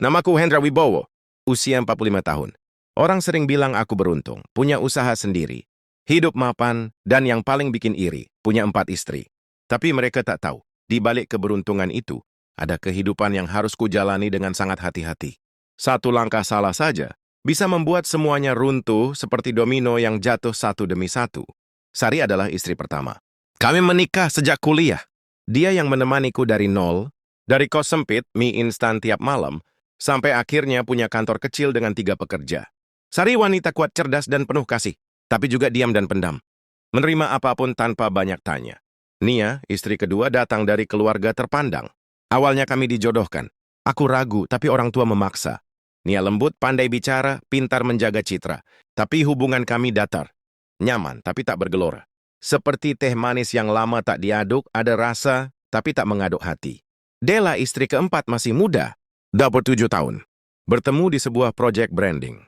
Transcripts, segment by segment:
Namaku Hendra Wibowo, usia 45 tahun. Orang sering bilang aku beruntung, punya usaha sendiri, hidup mapan, dan yang paling bikin iri, punya 4 istri. Tapi mereka tak tahu, di balik keberuntungan itu, ada kehidupan yang harus kujalani dengan sangat hati-hati. Satu langkah salah saja, bisa membuat semuanya runtuh seperti domino yang jatuh satu demi satu. Sari adalah istri pertama. Kami menikah sejak kuliah. Dia yang menemaniku dari nol, dari kos sempit, mie instan tiap malam, sampai akhirnya punya kantor kecil dengan 3 pekerja. Sari wanita kuat, cerdas, dan penuh kasih, tapi juga diam dan pendam. Menerima apapun tanpa banyak tanya. Nia, istri kedua, datang dari keluarga terpandang. Awalnya kami dijodohkan. Aku ragu, tapi orang tua memaksa. Nia lembut, pandai bicara, pintar menjaga citra. Tapi hubungan kami datar. Nyaman, tapi tak bergelora. Seperti teh manis yang lama tak diaduk, ada rasa, tapi tak mengaduk hati. Della, istri keempat, masih muda, 27 tahun. Bertemu di sebuah proyek branding.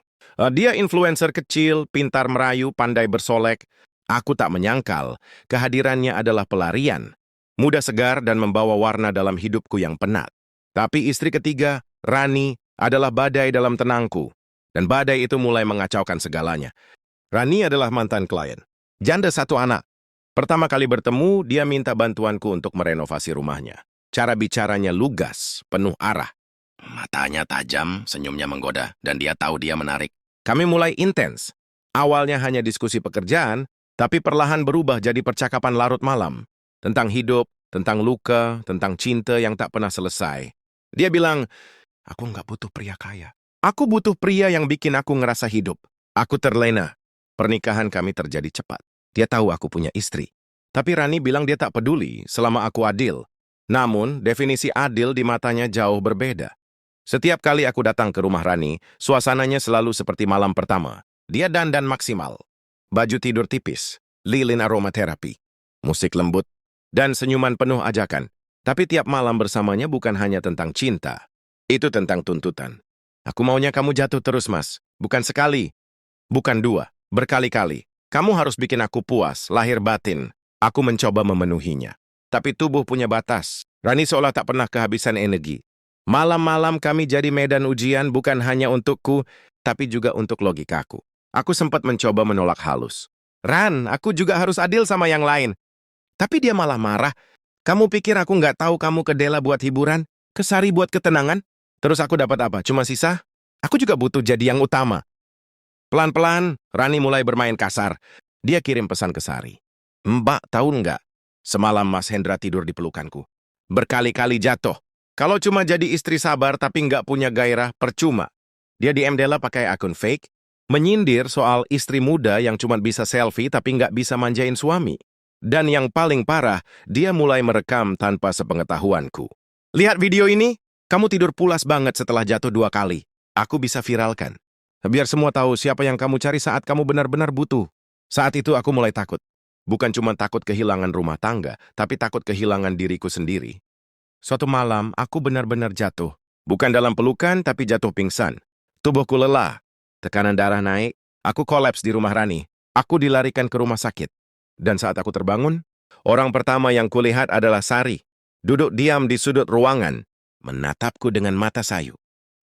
Dia influencer kecil, pintar merayu, pandai bersolek. Aku tak menyangkal, kehadirannya adalah pelarian. Muda segar dan membawa warna dalam hidupku yang penat. Tapi istri ketiga, Rani, adalah badai dalam tenangku. Dan badai itu mulai mengacaukan segalanya. Rani adalah mantan klien. Janda 1 anak. Pertama kali bertemu, dia minta bantuanku untuk merenovasi rumahnya. Cara bicaranya lugas, penuh arah. Matanya tajam, senyumnya menggoda, dan dia tahu dia menarik. Kami mulai intens. Awalnya hanya diskusi pekerjaan, tapi perlahan berubah jadi percakapan larut malam. Tentang hidup, tentang luka, tentang cinta yang tak pernah selesai. Dia bilang, aku nggak butuh pria kaya. Aku butuh pria yang bikin aku ngerasa hidup. Aku terlena. Pernikahan kami terjadi cepat. Dia tahu aku punya istri. Tapi Rani bilang dia tak peduli selama aku adil. Namun, definisi adil di matanya jauh berbeda. Setiap kali aku datang ke rumah Rani, suasananya selalu seperti malam pertama. Dia dandan maksimal. Baju tidur tipis, lilin aromaterapi, musik lembut, dan senyuman penuh ajakan. Tapi tiap malam bersamanya bukan hanya tentang cinta. Itu tentang tuntutan. Aku maunya kamu jatuh terus, Mas. Bukan sekali, bukan 2, berkali-kali. Kamu harus bikin aku puas, lahir batin. Aku mencoba memenuhinya. Tapi tubuh punya batas. Rani seolah tak pernah kehabisan energi. Malam-malam kami jadi medan ujian bukan hanya untukku, tapi juga untuk logikaku. Aku sempat mencoba menolak halus. Ran, aku juga harus adil sama yang lain. Tapi dia malah marah. Kamu pikir aku nggak tahu kamu ke Della buat hiburan? Ke Sari buat ketenangan? Terus aku dapat apa? Cuma sisa? Aku juga butuh jadi yang utama. Pelan-pelan, Rani mulai bermain kasar. Dia kirim pesan ke Sari. Mbak, tahu nggak? Semalam Mas Hendra tidur di pelukanku. Berkali-kali jatuh. Kalau cuma jadi istri sabar tapi nggak punya gairah, percuma. Dia DM Della pakai akun fake, menyindir soal istri muda yang cuma bisa selfie tapi nggak bisa manjain suami. Dan yang paling parah, dia mulai merekam tanpa sepengetahuanku. Lihat video ini, kamu tidur pulas banget setelah jatuh 2 kali. Aku bisa viralkan. Biar semua tahu siapa yang kamu cari saat kamu benar-benar butuh. Saat itu aku mulai takut. Bukan cuma takut kehilangan rumah tangga, tapi takut kehilangan diriku sendiri. Suatu malam, aku benar-benar jatuh. Bukan dalam pelukan, tapi jatuh pingsan. Tubuhku lelah. Tekanan darah naik. Aku kolaps di rumah Rani. Aku dilarikan ke rumah sakit. Dan saat aku terbangun, orang pertama yang kulihat adalah Sari. Duduk diam di sudut ruangan, menatapku dengan mata sayu.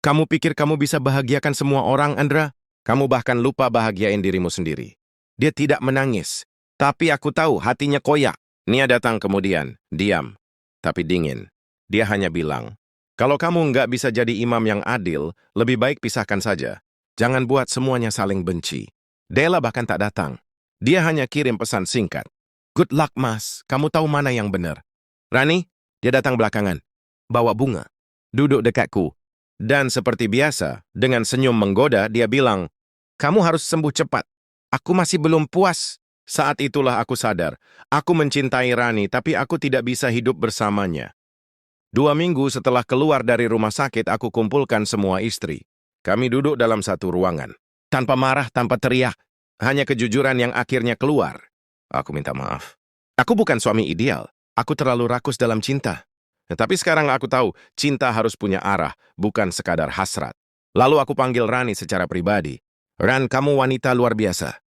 Kamu pikir kamu bisa bahagiakan semua orang, Andra? Kamu bahkan lupa bahagiain dirimu sendiri. Dia tidak menangis. Tapi aku tahu hatinya koyak. Nia datang kemudian, diam, tapi dingin. Dia hanya bilang, kalau kamu nggak bisa jadi imam yang adil, lebih baik pisahkan saja. Jangan buat semuanya saling benci. Della bahkan tak datang. Dia hanya kirim pesan singkat. Good luck, Mas. Kamu tahu mana yang benar. Rani, dia datang belakangan. Bawa bunga. Duduk dekatku. Dan seperti biasa, dengan senyum menggoda, dia bilang, kamu harus sembuh cepat. Aku masih belum puas. Saat itulah aku sadar. Aku mencintai Rani, tapi aku tidak bisa hidup bersamanya. 2 minggu setelah keluar dari rumah sakit, aku kumpulkan semua istri. Kami duduk dalam satu ruangan. Tanpa marah, tanpa teriak. Hanya kejujuran yang akhirnya keluar. Aku minta maaf. Aku bukan suami ideal. Aku terlalu rakus dalam cinta. Tapi sekarang aku tahu, cinta harus punya arah, bukan sekadar hasrat. Lalu aku panggil Rani secara pribadi. Ran, kamu wanita luar biasa.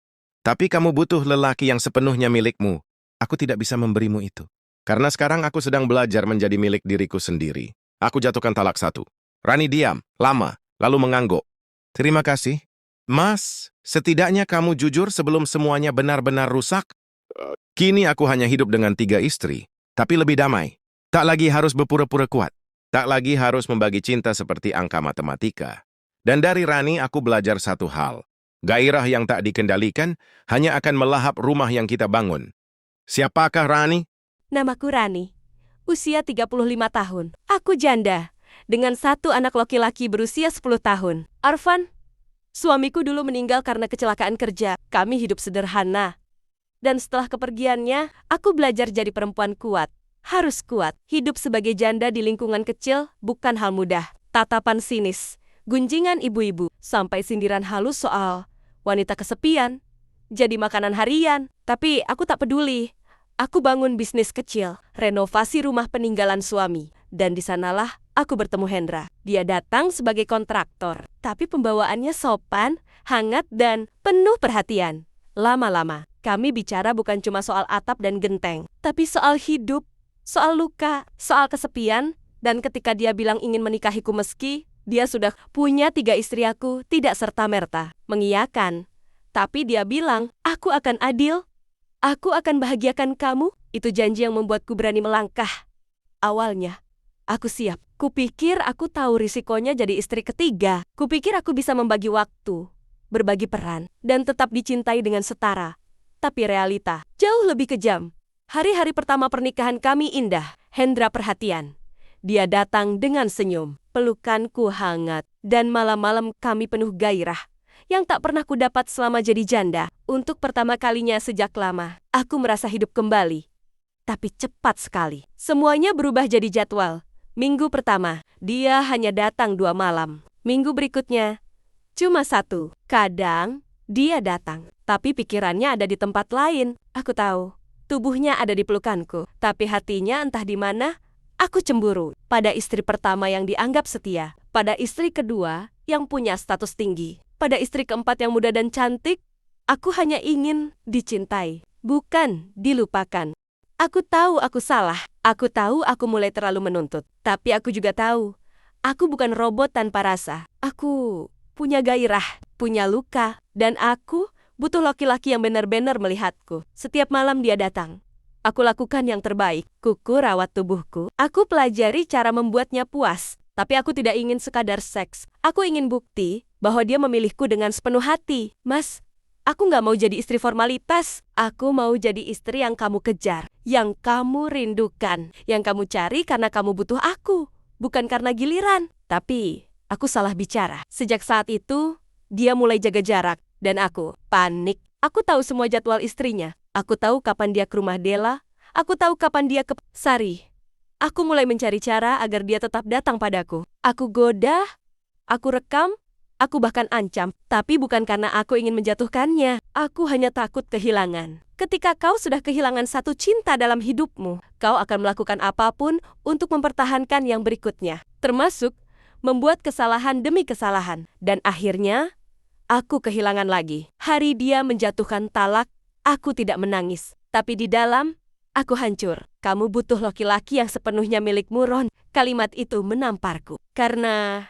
Tapi kamu butuh lelaki yang sepenuhnya milikmu. Aku tidak bisa memberimu itu. Karena sekarang aku sedang belajar menjadi milik diriku sendiri. Aku jatuhkan talak 1. Rani diam, lama, lalu mengangguk. Terima kasih. Mas, setidaknya kamu jujur sebelum semuanya benar-benar rusak. Kini aku hanya hidup dengan 3 istri, tapi lebih damai. Tak lagi harus berpura-pura kuat. Tak lagi harus membagi cinta seperti angka matematika. Dan dari Rani aku belajar satu hal. Gairah yang tak dikendalikan hanya akan melahap rumah yang kita bangun. Siapakah Rani? Namaku Rani. Usia 35 tahun. Aku janda. Dengan 1 anak laki-laki berusia 10 tahun. Arfan, suamiku dulu meninggal karena kecelakaan kerja. Kami hidup sederhana. Dan setelah kepergiannya, aku belajar jadi perempuan kuat. Harus kuat. Hidup sebagai janda di lingkungan kecil bukan hal mudah. Tatapan sinis, gunjingan ibu-ibu, sampai sindiran halus soal wanita kesepian, jadi makanan harian. Tapi aku tak peduli. Aku bangun bisnis kecil, renovasi rumah peninggalan suami. Dan di sanalah aku bertemu Hendra. Dia datang sebagai kontraktor, tapi pembawaannya sopan, hangat, dan penuh perhatian. Lama-lama, kami bicara bukan cuma soal atap dan genteng, tapi soal hidup, soal luka, soal kesepian, dan ketika dia bilang ingin menikahiku meski dia sudah punya 3 istri, aku tidak serta-merta mengiyakan. Tapi dia bilang, aku akan adil, aku akan bahagiakan kamu. Itu janji yang membuatku berani melangkah. Awalnya, aku siap. Kupikir aku tahu risikonya jadi istri ketiga. Kupikir aku bisa membagi waktu, berbagi peran, dan tetap dicintai dengan setara. Tapi realita jauh lebih kejam. Hari-hari pertama pernikahan kami indah. Hendra perhatian. Dia datang dengan senyum, pelukanku hangat, dan malam-malam kami penuh gairah yang tak pernah kudapat selama jadi janda. Untuk pertama kalinya sejak lama, aku merasa hidup kembali. Tapi cepat sekali. Semuanya berubah jadi jadwal. Minggu pertama, dia hanya datang 2 malam. Minggu berikutnya, cuma 1. Kadang, dia datang, tapi pikirannya ada di tempat lain. Aku tahu, tubuhnya ada di pelukanku, tapi hatinya entah di mana. Aku cemburu pada istri pertama yang dianggap setia, pada istri kedua yang punya status tinggi, pada istri keempat yang muda dan cantik. Aku hanya ingin dicintai, bukan dilupakan. Aku tahu aku salah, aku tahu aku mulai terlalu menuntut, tapi aku juga tahu, aku bukan robot tanpa rasa. Aku punya gairah, punya luka, dan aku butuh laki-laki yang benar-benar melihatku. Setiap malam dia datang. Aku lakukan yang terbaik. Kuku rawat tubuhku. Aku pelajari cara membuatnya puas. Tapi aku tidak ingin sekadar seks. Aku ingin bukti bahwa dia memilihku dengan sepenuh hati. Mas, aku nggak mau jadi istri formalitas. Aku mau jadi istri yang kamu kejar, yang kamu rindukan, yang kamu cari karena kamu butuh aku, bukan karena giliran. Tapi aku salah bicara. Sejak saat itu, dia mulai jaga jarak. Dan aku panik. Aku tahu semua jadwal istrinya. Aku tahu kapan dia ke rumah Dela. Aku tahu kapan dia ke Sari. Aku mulai mencari cara agar dia tetap datang padaku. Aku goda, aku rekam, aku bahkan ancam. Tapi bukan karena aku ingin menjatuhkannya. Aku hanya takut kehilangan. Ketika kau sudah kehilangan 1 cinta dalam hidupmu, kau akan melakukan apapun untuk mempertahankan yang berikutnya. Termasuk membuat kesalahan demi kesalahan. Dan akhirnya, aku kehilangan lagi. Hari dia menjatuhkan talak, aku tidak menangis. Tapi di dalam, aku hancur. Kamu butuh laki-laki yang sepenuhnya milikmu, Ron. Kalimat itu menamparku. Karena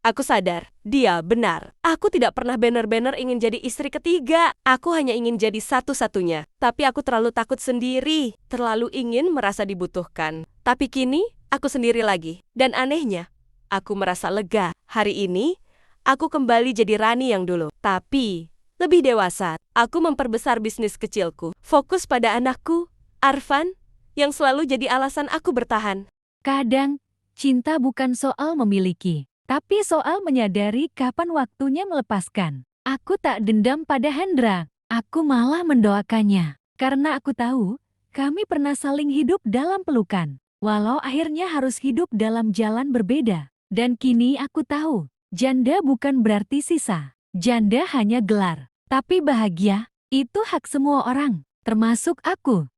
aku sadar, dia benar. Aku tidak pernah benar-benar ingin jadi istri ketiga. Aku hanya ingin jadi satu-satunya. Tapi aku terlalu takut sendiri. Terlalu ingin merasa dibutuhkan. Tapi kini, aku sendiri lagi. Dan anehnya, aku merasa lega. Hari ini, aku kembali jadi Rani yang dulu. Tapi lebih dewasa. Aku memperbesar bisnis kecilku. Fokus pada anakku, Arfan, yang selalu jadi alasan aku bertahan. Kadang, cinta bukan soal memiliki, tapi soal menyadari kapan waktunya melepaskan. Aku tak dendam pada Hendra. Aku malah mendoakannya. Karena aku tahu, kami pernah saling hidup dalam pelukan. Walau akhirnya harus hidup dalam jalan berbeda. Dan kini aku tahu, janda bukan berarti sisa. Janda hanya gelar. Tapi bahagia, itu hak semua orang, termasuk aku.